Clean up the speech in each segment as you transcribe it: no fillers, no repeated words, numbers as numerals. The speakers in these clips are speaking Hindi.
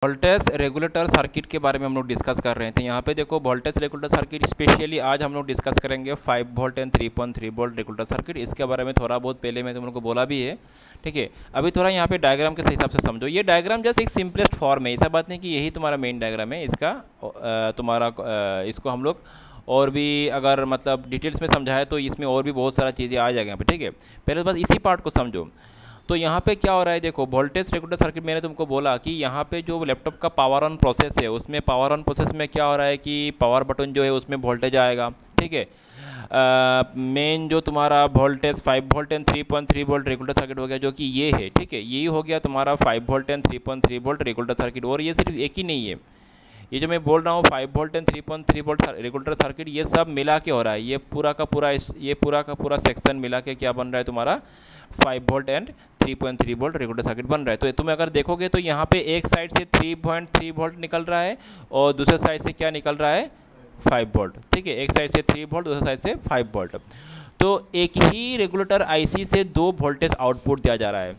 वोल्टेज रेगुलेटर सर्किट के बारे में हम लोग डिस्कस कर रहे थे। यहाँ पे देखो वोल्टेज रेगुलेटर सर्किट स्पेशली आज हम लोग डिस्कस करेंगे 5 volt and 3.3 volt regulator circuit. इसके बारे में थोड़ा बहुत पहले मैं तुम लोग को बोला भी है, ठीक है। अभी थोड़ा यहाँ पे डायग्राम के हिसाब से समझो। ये डायग्राम जस्ट एक सिंपलेस्ट फॉर्म है, ऐसा बात नहीं कि यही तुम्हारा मेन डायग्राम है इसका। इसको हम लोग और भी अगर मतलब डिटेल्स में समझाए तो इसमें और भी बहुत सारा चीज़ें आ जाएगी यहाँ पे, ठीक है। पहले बस इसी पार्ट को समझो। तो यहाँ पे क्या हो रहा है, देखो वोल्टेज रेगुलेटर सर्किट मैंने तुमको बोला कि यहाँ पे जो लैपटॉप का पावर ऑन प्रोसेस है, उसमें पावर ऑन प्रोसेस में क्या हो रहा है कि पावर बटन जो है उसमें वोल्टेज आएगा, ठीक है। मेन जो तुम्हारा voltage 5 volt and 3.3 volt regulator circuit हो गया, जो कि ये है, ठीक है। यही हो गया तुम्हारा 5 volt and 3.3 volt regulator circuit. और ये सिर्फ एक ही नहीं है, ये जो मैं बोल रहा हूँ 5 volt and 3.3 volt regulator circuit, ये सब मिला के हो रहा है। ये पूरा का पूरा सेक्शन मिला के क्या बन रहा है तुम्हारा 5 volt and 3.3 volt regulator circuit बन रहा है। तो तुम अगर देखोगे तो यहाँ पे एक साइड से 3.3 वोल्ट निकल रहा है और दूसरे साइड से क्या निकल रहा है 5 वोल्ट, ठीक है। एक साइड से 3 वोल्ट, दूसरे साइड से 5 वोल्ट। तो एक ही रेगुलेटर आईसी से 2 वोल्टेज आउटपुट दिया जा रहा है।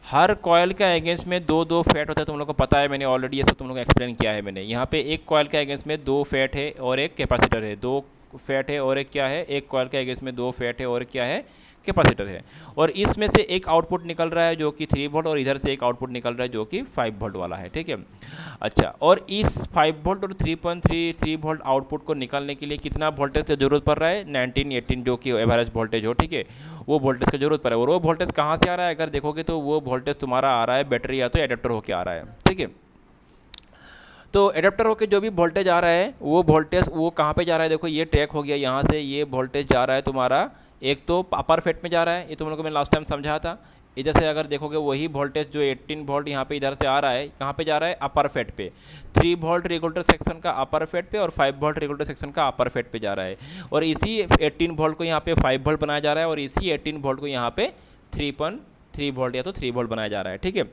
हर कॉयल के अगेंस्ट में दो फेट होता है, तुम लोग को पता है, मैंने ऑलरेडी ये सब तुम लोग को एक्सप्लेन किया है मैंने। यहाँ पे एक कॉयल के अगेंस्ट में 2 फेट है और एक कैपेसिटर है, 2 फेट है और एक क्या है, एक कॉयल के अगेंस्ट में 2 फेट है और क्या है, कैपेसिटर है। और इसमें से एक आउटपुट निकल रहा है जो कि 3 वोल्ट और इधर से एक आउटपुट निकल रहा है जो कि 5 वोल्ट वाला है, ठीक है। अच्छा, और इस 5 वोल्ट और 3.3 वोल्ट आउटपुट को निकालने के लिए कितना वोल्टेज की जरूरत पड़ रहा है, 19-18 जो कि एवरेज वोल्टेज हो, ठीक है, वो वोल्टेज की जरूरत पड़ रहा है। और वो वोल्टेज कहाँ से आ रहा है, अगर देखोगे तो वो वोल्टेज तुम्हारा आ रहा है बैटरी या तो एडेप्टर होकर आ रहा है, ठीक है। तो एडेप्टर होकर जो भी वोल्टेज आ रहा है वो वोल्टेज वो कहाँ पे जा रहा है, देखो ये ट्रैक हो गया, यहाँ से ये वोल्टेज जा रहा है तुम्हारा, एक तो अपर फेट में जा रहा है, ये तुम लोगों को मैं लास्ट टाइम समझाया था। इधर से अगर देखोगे वही वोल्टेज जो 18 वोल्ट यहाँ पे इधर से आ रहा है, कहाँ पे जा रहा है, अपर फेट पे। 3 वोल्ट रेगुलेटर सेक्शन का अपर फेट पे और 5 वोल्ट रेगुलेटर सेक्शन का अपर फेट पे जा रहा है। और इसी 18 वोल्ट को यहाँ पे 5 वोल्ट बनाया जा रहा है और इसी 18 वोल्ट को यहाँ पे 3.3 वोल्ट या तो 3 वोल्ट बनाया जा रहा है, ठीक है।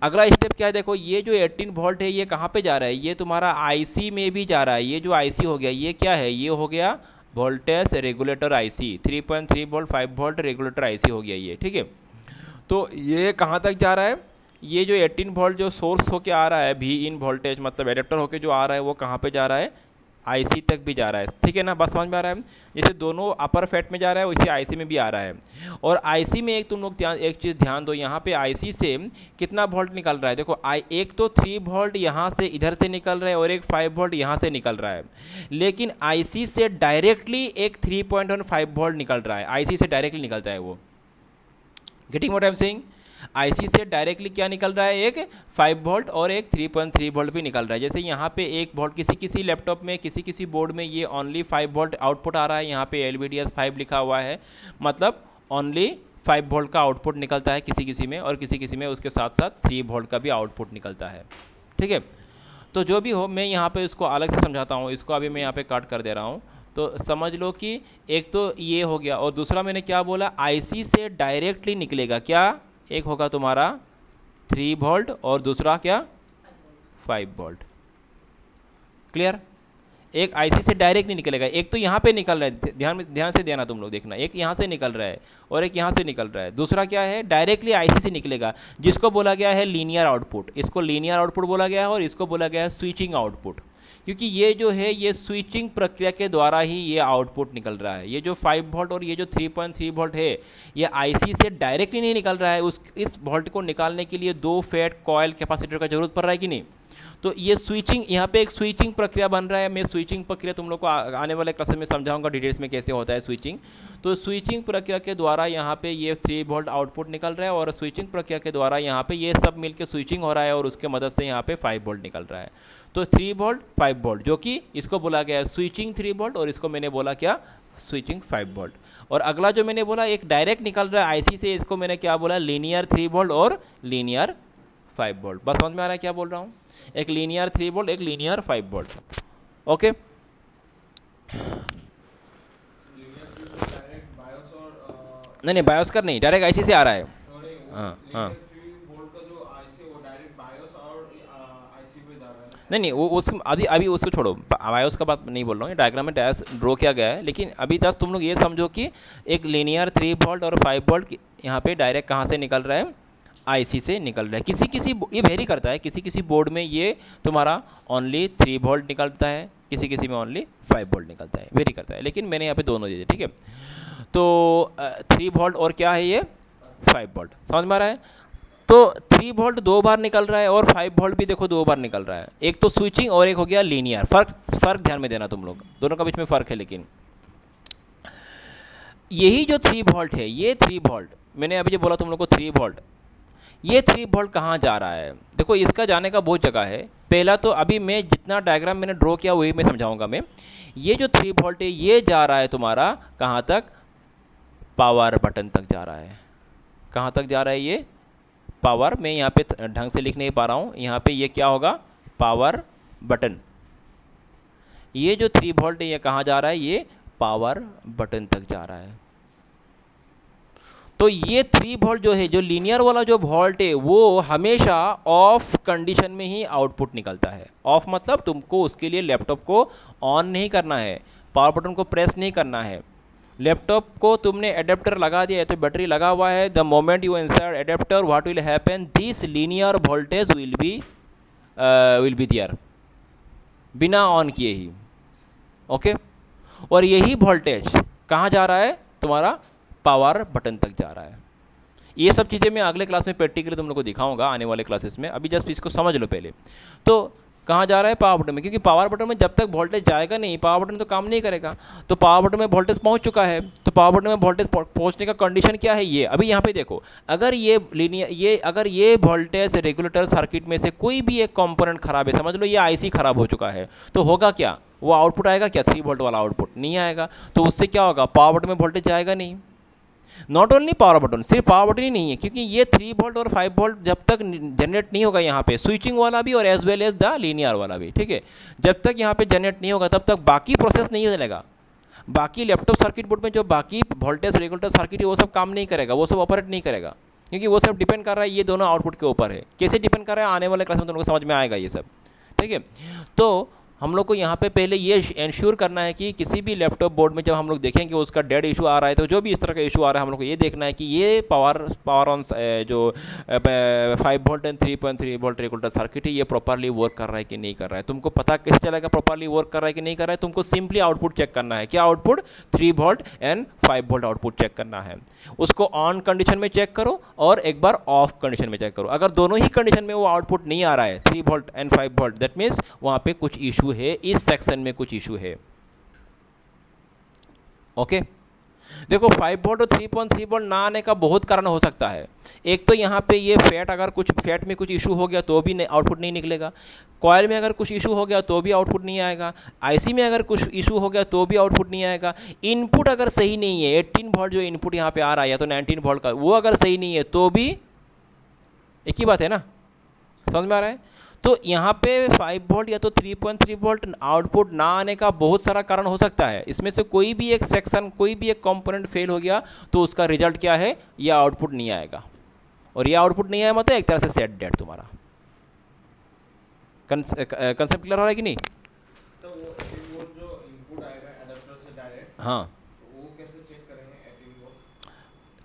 अगला स्टेप क्या है, देखो ये जो 18 वोल्ट है ये कहाँ पे जा रहा है, ये तुम्हारा आईसी में भी जा रहा है। ये जो आईसी हो गया ये क्या है, ये हो गया voltage regulator IC, 3.3 volt 5 volt regulator IC हो गया ये, ठीक है। तो ये कहाँ तक जा रहा है, ये जो 18 वोल्ट जो सोर्स होके आ रहा है, भी इन वोल्टेज मतलब एडेप्टर होके जो आ रहा है वो कहाँ पे जा रहा है, आईसी तक भी जा रहा है, ठीक है ना। बस समझ में आ रहा है, जैसे दोनों अपर फेट में जा रहा है वैसे आईसी में भी आ रहा है। और आईसी में एक तुम लोग एक चीज़ ध्यान दो, यहाँ पे आईसी से कितना वोल्ट निकल रहा है, देखो एक तो 3 वोल्ट यहाँ से इधर से निकल रहा है और एक 5 वोल्ट यहाँ से निकल रहा है। लेकिन आईसी से डायरेक्टली एक 3.15 वोल्ट निकल रहा है, आईसी से डायरेक्टली निकलता है वो। Getting what I am saying, IC से डायरेक्टली क्या निकल रहा है, एक 5 वोल्ट और एक 3.3 वोल्ट भी निकल रहा है। जैसे यहाँ पे 1 वोल्ट किसी लैपटॉप में किसी बोर्ड में ये ओनली 5 वोल्ट आउटपुट आ रहा है, यहाँ पे LVDS5 लिखा हुआ है, मतलब ओनली 5 वोल्ट का आउटपुट निकलता है किसी में, और किसी में उसके साथ साथ 3 वोल्ट का भी आउटपुट निकलता है, ठीक है। तो जो भी हो, मैं यहाँ पर इसको अलग से समझाता हूँ, इसको अभी मैं यहाँ पर काट कर दे रहा हूँ। तो समझ लो कि एक तो ये हो गया और दूसरा मैंने क्या बोला, आईसी से डायरेक्टली निकलेगा क्या, एक होगा तुम्हारा 3 वोल्ट और दूसरा क्या 5 वोल्ट। क्लियर, एक आईसी से डायरेक्ट नहीं निकलेगा, एक तो यहाँ पे निकल रहा है, ध्यान से देना तुम लोग, देखना, एक यहाँ से निकल रहा है और एक यहाँ से निकल रहा है। दूसरा क्या है, डायरेक्टली आईसी से निकलेगा, जिसको बोला गया है लीनियर आउटपुट। इसको लीनियर आउटपुट बोला गया है और इसको बोला गया है स्विचिंग आउटपुट, क्योंकि ये जो है ये स्विचिंग प्रक्रिया के द्वारा ही ये आउटपुट निकल रहा है। ये जो 5 वोल्ट और ये जो 3.3 वोल्ट है ये आईसी से डायरेक्टली नहीं निकल रहा है, इस वोल्ट को निकालने के लिए 2 फेट कॉयल कैपेसिटर का जरूरत पड़ रहा है कि नहीं। तो ये स्विचिंग, यहाँ पे एक स्विचिंग प्रक्रिया बन रहा है। मैं स्विचिंग प्रक्रिया तुम लोग को आने वाले क्लास में समझाऊंगा डिटेल्स में कैसे होता है स्विचिंग। तो स्विचिंग प्रक्रिया के द्वारा यहाँ पे ये 3 वोल्ट आउटपुट निकल रहा है और स्विचिंग प्रक्रिया के द्वारा यहाँ पे ये सब मिलकर स्विचिंग हो रहा है और उसके मदद से यहाँ पे 5 वोल्ट निकल रहा है। तो 3 वोल्ट 5 वोल्ट, जो कि इसको बोला गया है स्विचिंग 3 वोल्ट और इसको मैंने बोला क्या, स्विचिंग 5 वोल्ट। और अगला जो मैंने बोला एक डायरेक्ट निकल रहा है आईसी से, इसको मैंने क्या बोला, लीनियर 3 वोल्ट और लीनियर 5 वोल्ट। बस समझ में आ रहा है क्या बोल रहा हूँ, एक लीनियर 3 वोल्ट एक लीनियर 5 वोल्ट, ओके। नहीं बायोस कर नहीं, डायरेक्ट आईसी से आ रहा है। हाँ हाँ, नहीं वो उस अभी उसको छोड़ो, बायोस का बात नहीं बोल रहा हूँ, डायग्राम में डैश ड्रॉ किया गया है। लेकिन अभी जस्ट तुम लोग ये समझो कि एक लीनियर 3 वोल्ट और 5 वोल्ट यहाँ पे डायरेक्ट कहाँ से निकल रहा है, आईसी से निकल रहा है। किसी किसी ये वेरी करता है, किसी किसी बोर्ड में ये तुम्हारा ओनली 3 वोल्ट निकलता है, किसी किसी में ओनली 5 वोल्ट निकलता है, वेरी करता है, लेकिन मैंने यहाँ पे दोनों दे दिए, ठीक है। तो 3 वोल्ट और क्या है ये 5 वोल्ट, समझ में आ रहा है। तो 3 वोल्ट 2 बार निकल रहा है और 5 वोल्ट भी देखो 2 बार निकल रहा है। एक तो स्विचिंग और एक हो गया लीनियर। फ़र्क ध्यान में देना तुम लोग, दोनों का बीच में फ़र्क है। लेकिन यही जो 3 वोल्ट है, ये 3 वोल्ट मैंने अभी जो बोला तुम लोग को 3 वोल्ट, ये 3 वोल्ट कहाँ जा रहा है? देखो इसका जाने का बहुत जगह है। पहला तो अभी मैं जितना डायग्राम मैंने ड्रॉ किया वही मैं समझाऊंगा मैं। ये जो 3 वोल्ट है ये जा रहा है तुम्हारा कहाँ तक? पावर बटन तक जा रहा है। कहाँ तक जा रहा है ये? पावर, मैं यहाँ पे ढंग से लिख नहीं पा रहा हूँ, यहाँ पे ये क्या होगा? Power button. ये जो 3 वोल्ट है ये कहाँ जा रहा है? ये पावर बटन तक जा रहा है। तो ये 3 वोल्ट जो है, जो लीनियर वाला जो वोल्ट है, वो हमेशा ऑफ कंडीशन में ही आउटपुट निकलता है। ऑफ मतलब तुमको उसके लिए लैपटॉप को ऑन नहीं करना है, पावर बटन को प्रेस नहीं करना है। लैपटॉप को तुमने एडेप्टर लगा दिया है, तो बैटरी लगा हुआ है, the moment you insert adapter what will happen, this linear voltage will be there, बिना ऑन किए ही। ओके, और यही वोल्टेज कहाँ जा रहा है? तुम्हारा पावर बटन तक जा रहा है। ये सब चीज़ें मैं अगले क्लास में प्रैक्टिकली तुम लोग को दिखाऊंगा आने वाले क्लासेस में। अभी जस्ट इसको समझ लो पहले। तो कहाँ जा रहा है? पावर बटन में, क्योंकि पावर बटन में जब तक वोल्टेज जाएगा नहीं, पावर बटन तो काम नहीं करेगा। तो पावर बटन में वोल्टेज पहुँच चुका है, तो पावर बटन में वोल्टेज पहुँचने का कंडीशन क्या है? ये अभी यहाँ पे देखो, अगर ये लीनियर अगर ये वोल्टेज रेगुलेटर सर्किट में से कोई भी एक कंपोनेंट खराब है, समझ लो ये आईसी खराब हो चुका है, तो होगा क्या? वो आउटपुट आएगा क्या? 3 वोल्ट वाला आउटपुट नहीं आएगा। तो उससे क्या होगा? पावर बटन में वोल्टेज जाएगा नहीं। नॉट ओनली पावर बटन, सिर्फ पावर बटन ही नहीं है, क्योंकि ये 3 वोल्ट और 5 वोल्ट जब तक जनरेट नहीं होगा यहाँ पे, स्विचिंग वाला भी और as well as the linear वाला भी, ठीक है, जब तक यहाँ पे जनरेट नहीं होगा तब तक बाकी प्रोसेस नहीं चलेगा। बाकी लैपटॉप सर्किट बोर्ड में जो बाकी वोल्टेज रेगुलेटर सर्किट है वो सब काम नहीं करेगा, वो सब ऑपरेट नहीं करेगा, क्योंकि वो सब डिपेंड कर रहा है ये दोनों आउटपुट के ऊपर है। कैसे डिपेंड कर रहा है आने वाले क्लास में तुम लोग को समझ में आएगा ये सब, ठीक है। तो हम लोग को यहाँ पे पहले ये इंश्योर करना है कि किसी भी लैपटॉप बोर्ड में जब हम लोग देखेंगे उसका डेड इशू आ रहा है, तो जो भी इस तरह का इशू आ रहा है हम लोग को ये देखना है कि ये पावर ऑन जो 5 volt and 3.3 volt regulator circuit है ये प्रॉपरली वर्क कर रहा है कि नहीं कर रहा है। तुमको पता कैसे चलेगा प्रॉपरली वर्क कर रहा है कि नहीं कर रहा है? तुमको सिंपली आउटपुट चेक करना है। क्या output? 3 volt and 5 volt output check करना है। उसको ऑन कंडीशन में चेक करो और एक बार ऑफ कंडीशन में चेक करो। अगर दोनों ही कंडीशन में वो आउटपुट नहीं आ रहा है 3 volt and 5 volt, that means वहाँ पे कुछ इशू है, इस सेक्शन में कुछ इशू है। ओके, देखो 5 वोल्ट और 3.3 वोल्ट ना आने का बहुत कारण हो सकता है। एक तो यहाँ पे ये फैट में कुछ इशू हो गया तो भी आउटपुट नहीं निकलेगा। कॉइल में अगर कुछ इशू हो गया तो भी आउटपुट नहीं आएगा। आईसी में अगर कुछ इशू हो गया तो भी आउटपुट नहीं आएगा। इनपुट अगर सही नहीं है, 18 वोल्ट जो इनपुट यहाँ पे आ रहा है या तो 19 वोल्ट का, वो अगर सही नहीं है तो भी एक ही बात है ना, समझ में आ रहा है। तो यहाँ पे 5 वोल्ट या तो 3.3 वोल्ट आउटपुट ना आने का बहुत सारा कारण हो सकता है। इसमें से कोई भी एक सेक्शन, कोई भी एक कंपोनेंट फेल हो गया तो उसका रिजल्ट क्या है? यह आउटपुट नहीं आएगा। और यह आउटपुट नहीं आया मतलब एक तरह से सेट डेड तुम्हारा। कंसेप्ट क्लियर हो रहा है कि नहीं? तो वो जो इनपुट आएगा एडाप्टर से डायरेक्ट, हाँ, तो वो कैसे चेक करेंगे?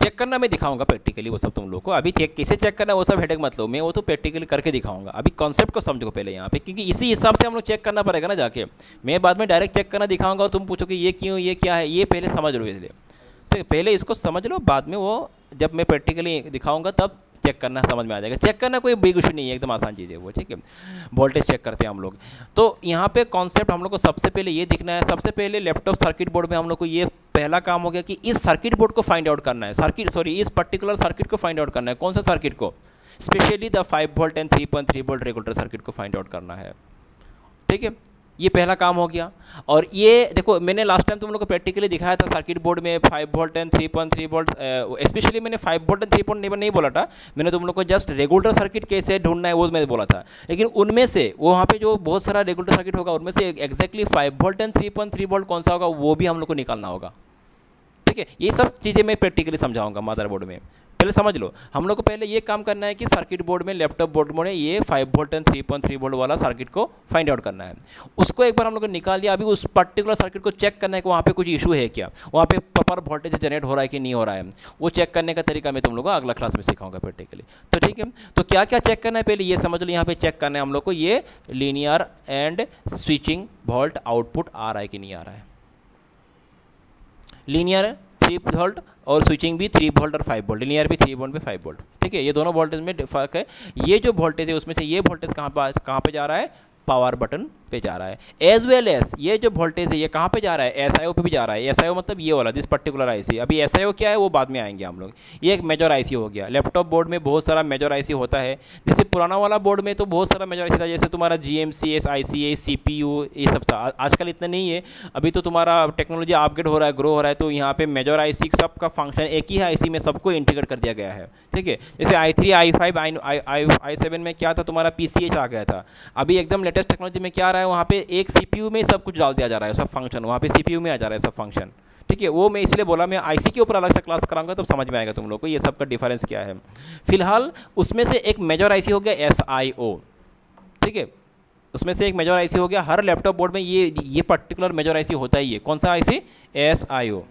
चेक करना मैं दिखाऊंगा प्रैक्टिकली वो सब तुम लोग को। अभी चेक कैसे चेक करना वो सब हेडेक मत लो, मैं वो तो प्रैक्टिकली करके दिखाऊंगा। अभी कॉन्सेप्ट को समझो पहले यहाँ पे, क्योंकि इसी हिसाब से हम लोग चेक करना पड़ेगा ना जाके। मैं बाद में डायरेक्ट चेक करना दिखाऊंगा और तुम पूछो कि ये क्यों, ये क्या है, ये पहले समझ लो इसलिए। तो पहले इसको समझ लो, बाद में वो जब मैं प्रैक्टिकली दिखाऊंगा तब चेक करना समझ में आ जाएगा। चेक करना कोई बिग इशू नहीं है, एकदम आसान चीज़ है वो, ठीक है। वोल्टेज चेक करते हैं हम लोग। तो यहाँ पे कॉन्सेप्ट हम लोग को सबसे पहले ये दिखना है। सबसे पहले लैपटॉप सर्किट बोर्ड में हम लोग को ये पहला काम हो गया कि इस सर्किट बोर्ड को फाइंड आउट करना है। इस पर्टिकुलर सर्किट को फाइंड आउट करना है। कौन सा सर्किट को? Specially the 5 volt and 3.3 volt regulator circuit को फाइंड आउट करना है, ठीक है। ये पहला काम हो गया। और ये देखो मैंने लास्ट टाइम तुम लोग को प्रैक्टिकली दिखाया था सर्किट बोर्ड में 5 वोल्ट एंड 3.3 वोल्ट। स्पेशली मैंने 5 वोल्ट एंड 3.3 नहीं बोला था, मैंने तुम लोग को जस्ट रेगुलेटर सर्किट कैसे ढूंढना है वो मैंने बोला था। लेकिन उनमें से वो वहाँ पे जो बहुत सारा रेगुलेटर सर्किट होगा उनमें से एक्जैक्टली 5 वोल्ट एंड 3.3 वोल्ट कौन सा होगा वो भी हम लोग को निकालना होगा, ठीक है। ये सब चीज़ें मैं प्रैक्टिकली समझाऊंगा मदरबोर्ड में। पहले समझ लो, हम लोग को पहले ये काम करना है कि सर्किट बोर्ड में, लैपटॉप बोर्ड में ये 5 वोल्ट एंड 3.3 वोल्ट वाला सर्किट को फाइंड आउट करना है। उसको एक बार हम लोग ने निकाल लिया, अभी उस पर्टिकुलर सर्किट को चेक करना है कि वहाँ पे कुछ इशू है क्या, वहाँ पे प्रॉपर वोल्टेज जनरेट हो रहा है कि नहीं हो रहा है। वो चेक करने का तरीका मैं तुम लोग को अगला क्लास में सिखाऊंगा प्रैक्टिकली। तो ठीक है, तो क्या क्या चेक करना है पहले ये समझ लो। यहाँ पे चेक करना है हम लोग को ये linear and switching volt output आ रहा है कि नहीं आ रहा है। लीनियर 3 वोल्ट और स्विचिंग भी 3 वोल्ट और 5 वोल्ट, लीनियर भी 3 वोल्ट पे 5 वोल्ट, ठीक है। ये दोनों वोल्टेज में फर्क है। ये जो वोल्टेज है उसमें से ये वोल्टेज कहाँ पे जा रहा है, पावर बटन पे जा रहा है। एज वेल एज ये जो वोल्टेज है ये कहाँ पे जा रहा है, एसआईओ पे भी जा रहा है। एसआईओ मतलब ये वाला, दिस पर्टिकुलर आईसी। अभी एसआईओ क्या है वो बाद में आएंगे हम लोग। ये एक मेजर आईसी हो गया। लैपटॉप बोर्ड में बहुत सारा मेजर आईसी होता है। जैसे पुराना वाला बोर्ड में तो बहुत सारा मेजर आईसी था, जैसे तुम्हारा जीएमसी, आईसीए, सीपीयू, ये सब था। आजकल इतना नहीं है, अभी तो तुम्हारा टेक्नोलॉजी अपग्रेड हो रहा है, ग्रो हो रहा है, तो यहाँ पे मेजर आईसी सबका फंक्शन एक ही है, आईसी में सबको इंटीग्रेट कर दिया गया है, ठीक है। जैसे i3, i5, i7 में क्या था, तुम्हारा पीसीएच आ गया था। अभी एकदम लेटेस्ट टेक्नोलॉजी में क्या आ रहा है, वहाँ पे एक सीपीयू में सब कुछ डाल दिया जा रहा है, सब फंक्शन वहाँ पे सीपीयू में आ जा रहा है सब फंक्शन, ठीक है। वो मैं इसलिए बोला, मैं आईसी के ऊपर अलग से क्लास कराऊंगा तब समझ में आएगा तुम लोग को ये सब का डिफरेंस क्या है। फिलहाल उसमें से एक मेजर आईसी हो गया एसआईओ, ठीक है। उसमें से एक मेजर आईसी हो गया। हर लैपटॉप बोर्ड में ये पर्टिकुलर मेजर आईसी होता ही है। कौन सा IC, SIO,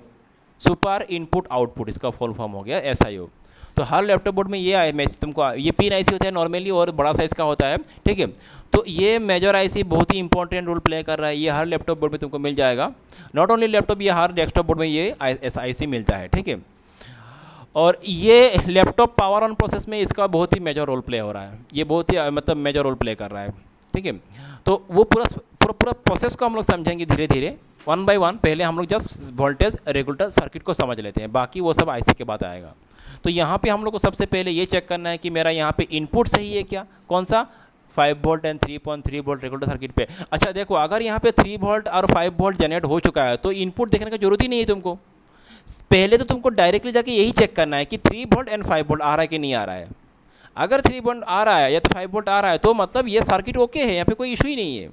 super input output, इसका फुल फॉर्म हो गया एसआईओ। तो हर लैपटॉप बोर्ड में ये मैं तुमको, ये पिन आईसी होता है नॉर्मली और बड़ा साइज़ का होता है, ठीक है। तो ये मेजर आईसी बहुत ही इंपॉर्टेंट रोल प्ले कर रहा है। ये हर लैपटॉप बोर्ड में तुमको मिल जाएगा। नॉट ओनली लैपटॉप, ये हर डेस्कटॉप बोर्ड में ये आईसी मिलता है, ठीक है। और ये लैपटॉप पावर ऑन प्रोसेस में इसका बहुत ही मेजर रोल प्ले हो रहा है। ये बहुत ही मतलब मेजर रोल प्ले कर रहा है, ठीक है। तो वो पूरा प्रोसेस को हम लोग समझेंगे धीरे धीरे, वन बाय वन। पहले हम लोग जस्ट वोल्टेज रेगुलेटर सर्किट को समझ लेते हैं, बाकी वो सब आईसी के बाद आएगा। तो यहाँ पे हम लोग को सबसे पहले ये चेक करना है कि मेरा यहाँ पे इनपुट सही है क्या, कौन सा, 5 volt and 3.3 volt regulator circuit पे। अच्छा देखो, अगर यहाँ पे 3 वोल्ट और 5 वोल्ट जनरेट हो चुका है तो इनपुट देखने की जरूरत ही नहीं है तुमको। पहले तो तुमको डायरेक्टली जाके यही चेक करना है कि 3 वोल्ट एंड 5 वोल्ट आ रहा है कि नहीं आ रहा है। अगर 3 वोल्ट आ रहा है या तो 5 वोल्ट आ रहा है तो मतलब ये सर्किट ओके है, यहाँ पे कोई इशू ही नहीं है।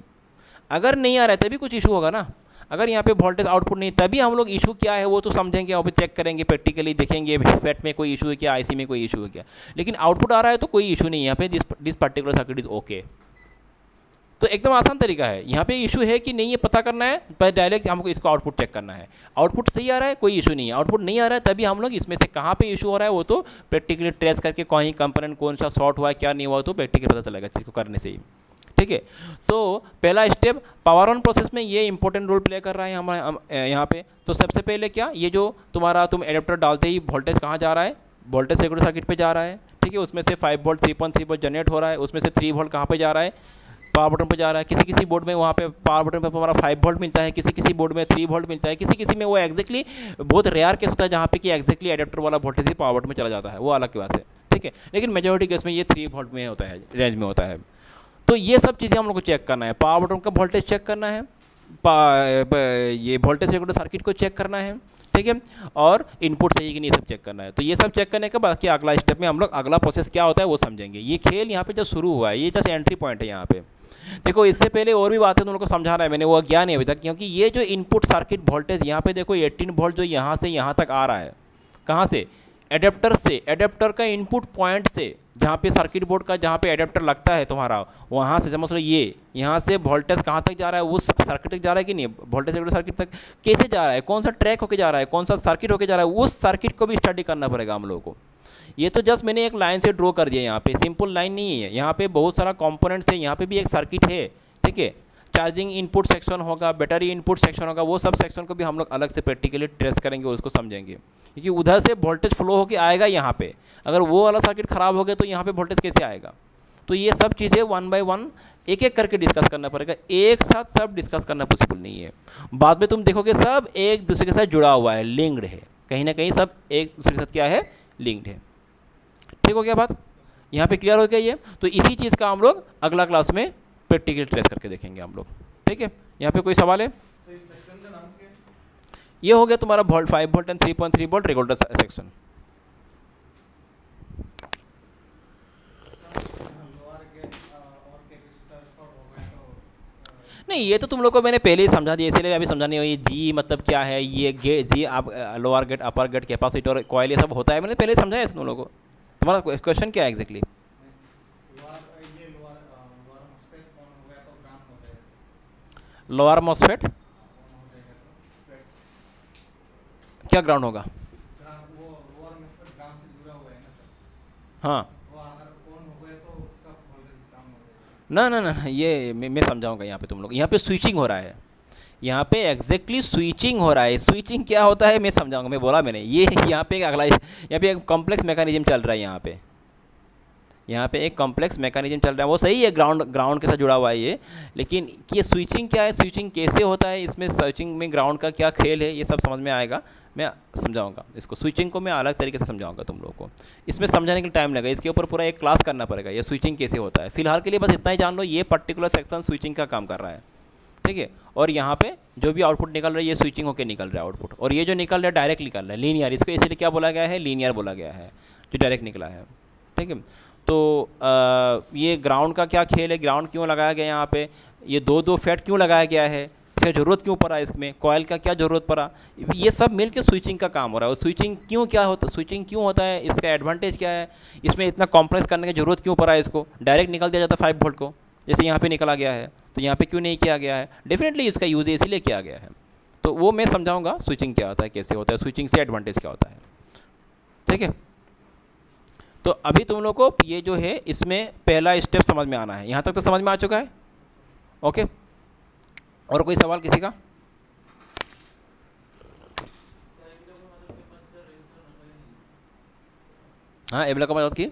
अगर नहीं आ रहा है तभी कुछ इशू होगा ना। अगर यहाँ पे वोल्टेज आउटपुट नहीं, तभी हम लोग इशू क्या है वो तो समझेंगे, वहाँ पे चेक करेंगे, प्रैक्टिकली देखेंगे फेट में कोई इशू है क्या, आईसी में कोई इशू है क्या। लेकिन आउटपुट आ रहा है तो कोई इशू नहीं है यहाँ पे, this particular circuit is okay. तो एकदम आसान तरीका है। यहाँ पे इशू है कि नहीं ये पता करना है, पर डायरेक्ट हमको इसको आउटपुट चेक करना है। आउटपुट सही आ रहा है, कोई इशू नहीं है। आउटपुट नहीं आ रहा है तभी हम लोग इसमें से कहाँ पे इशू हो रहा है वो तो प्रैक्टिकली ट्रेस करके, कहीं कंपोनेंट कौन सा शॉर्ट हुआ है क्या नहीं हुआ, तो प्रैक्टिकली पता चलेगा चीज़ को करने से ही, ठीक है। तो पहला स्टेप पावर ऑन प्रोसेस में ये इंपॉर्टेंट रोल प्ले कर रहा है हमारे यहाँ पे। तो सबसे पहले क्या, ये जो तुम्हारा तुम एडेप्टर डालते ही वोल्टेज कहाँ जा रहा है, वोल्टेज रेगुलेटर सर्किट पे जा रहा है, ठीक है। उसमें से 5 वोल्ट 3.3 वोल्ट जनरेट हो रहा है, उसमें से 3 वोल्ट कहाँ पे जा रहा है, पावर बटन पे जा रहा है। किसी किसी बोर्ड में वहाँ पे पावर बटन पे हमारा 5 वोल्ट मिलता है, किसी किसी बोर्ड में 3 वोल्ट मिलता है, किसी किसी में वो एक्जैक्टली बहुत रेयर केस होता है जहाँ पे कि एक्जैक्टली एडेप्टर वाला वोल्टेज ही पावर बटन में चला जाता है, वो अलग की बात है, ठीक है। लेकिन मेजोरिटी केस में ये 3 वोल्ट में होता है, रेंज में होता है। तो ये सब चीज़ें हम लोग को चेक करना है। पावर बटन का वोल्टेज चेक करना है, ये वोल्टेज रेगुलेटर सर्किट को चेक करना है, ठीक है। और इनपुट सही कि नहीं सब चेक करना है। तो ये सब चेक करने के बाद अगला स्टेप में हम लोग अगला प्रोसेस क्या होता है वो समझेंगे। ये खेल यहाँ पे जो शुरू हुआ है, ये जस्ट एंट्री पॉइंट है यहाँ पे। देखो इससे पहले और भी बातें तुम लोग को समझा रहा है मैंने, वो ज्ञान है अभी तक, क्योंकि ये जो इनपुट सर्किट वोल्टेज यहाँ पे देखो 18 वोल्ट जो यहाँ से यहाँ तक आ रहा है, कहाँ से, एडेप्टर से, एडेप्टर का इनपुट पॉइंट से, जहाँ पे सर्किट बोर्ड का जहाँ पे एडेप्टर लगता है तुम्हारा, वहाँ से समझ लो ये यहाँ से वोल्टेज कहाँ तक जा रहा है, उस सर्किट तक जा रहा है कि नहीं, वोल्टेज रेगुलेटर सर्किट तक कैसे जा रहा है, कौन सा ट्रैक होके जा रहा है, कौन सा सर्किट होके जा रहा है, उस सर्किट को भी स्टडी करना पड़ेगा हम लोगों को। ये तो जस्ट मैंने एक लाइन से ड्रॉ कर दिया, यहाँ पे सिंपल लाइन नहीं है, यहाँ पे बहुत सारा कंपोनेंट्स है, यहाँ पे भी एक सर्किट है, ठीक है। चार्जिंग इनपुट सेक्शन होगा, बैटरी इनपुट सेक्शन होगा, वो सब सेक्शन को भी हम लोग अलग से प्रैक्टिकली ट्रेस करेंगे, उसको समझेंगे, क्योंकि उधर से वोल्टेज फ्लो होकर आएगा यहाँ पे। अगर वो वाला सर्किट खराब हो गया तो यहाँ पे वोल्टेज कैसे आएगा। तो ये सब चीज़ें वन बाय वन एक एक करके डिस्कस करना पड़ेगा, एक साथ सब डिस्कस करना पॉसिबल नहीं है। बाद में तुम देखोगे सब एक दूसरे के साथ जुड़ा हुआ है, लिंक्ड है, कहीं ना कहीं सब एक दूसरे के साथ क्या है, लिंक्ड है। ठीक हो गया बात, यहाँ पे क्लियर हो गया ये। तो इसी चीज़ का हम लोग अगला क्लास में प्रैक्टिकल ट्रेस करके देखेंगे हम लोग, ठीक है। यहाँ पे कोई सवाल है? ये हो गया तुम्हारा 5 volt and 3.3 volt regulator section. नहीं, ये तो तुम लोग को मैंने पहले ही समझा दिया, इसीलिए अभी समझा नहीं हुई। जी मतलब क्या है, ये गेट जी, आप लोअर गेट, अपर गेट, कैपेसिटर, कॉइल, ये सब होता है, मैंने पहले समझा है तुम लोगों को। तुम्हारा क्वेश्चन क्या है एग्जैक्टली? ये लोअर लोअर मॉस्फेट ऑन हो गया तो ग्राउंड हो जाएगा। लोअर मॉस्फेट ऑन हो जाएगा तो क्या ग्राउंड होगा? ग्राउंड, वो लोअर मॉस्फेट ग्राउंड से जुड़ा हुआ है ना सर, हाँ, वो अगर ऑन हो गया तो सब वोल्टेज डाउन हो जाएगा। ना ना ना ना, ये मैं समझाऊंगा। यहाँ पे तुम लोग, यहाँ पे स्विचिंग हो रहा है, यहाँ पे एग्जैक्टली स्विचिंग हो रहा है। स्विचिंग क्या होता है मैं समझाऊंगा, मैं बोला मैंने, ये यहाँ पे एक अगला, यहाँ पे एक कॉम्प्लेक्स मैकेनिज्म चल रहा है। यहाँ पे एक कॉम्प्लेक्स मैकेनिज्म चल रहा है, वो सही है, ग्राउंड के साथ जुड़ा हुआ है ये, लेकिन ये स्विचिंग क्या है, स्विचिंग कैसे होता है, इसमें स्विचिंग में ग्राउंड का क्या खेल है, ये सब समझ में आएगा, मैं समझाऊंगा इसको। स्विचिंग को मैं अलग तरीके से समझाऊंगा तुम लोगों को, इसमें समझाने के लिए टाइम लगेगा, इसके ऊपर पूरा एक क्लास करना पड़ेगा, ये स्विचिंग कैसे होता है। फिलहाल के लिए बस इतना ही जान लो, ये पर्टिकुलर सेक्शन स्विचिंग का काम कर रहा है, ठीक है। और यहाँ पे जो भी आउटपुट निकल रहा है, ये स्विचिंग होकर निकल रहा है आउटपुट, और ये जो निकल रहा है डायरेक्ट निकल रहा है, लीनियर, इसको इसीलिए क्या बोला गया है, लीनियर बोला गया है, जो डायरेक्ट निकला है, ठीक है। तो ये ग्राउंड का क्या खेल है, ग्राउंड क्यों लगाया गया यहाँ पे, ये दो फेट क्यों लगाया गया है, इसका ज़रूरत क्यों पड़ा, इसमें कॉयल का क्या ज़रूरत पड़ा, ये सब मिल के स्विचिंग का काम हो रहा है। और स्विचिंग क्यों क्या होता, स्विचिंग क्यों होता है, इसका एडवांटेज क्या है, इसमें इतना कॉम्प्लेक्स करने की ज़रूरत क्यों पड़ा है, इसको डायरेक्ट निकल दिया जाता है 5 वोल्ट को, जैसे यहाँ पे निकला गया है, तो यहाँ पे क्यों नहीं किया गया है। डेफिनेटली इसका यूज़ इसीलिए किया गया है, तो वो मैं समझाऊंगा स्विचिंग क्या होता है, कैसे होता है, स्विचिंग से एडवांटेज क्या होता है, ठीक है। तो अभी तुम लोग को ये जो है, इसमें पहला स्टेप समझ में आना है, यहाँ तक तो समझ में आ चुका है, ओके। और कोई सवाल किसी का? हाँ, एबला का मतलब की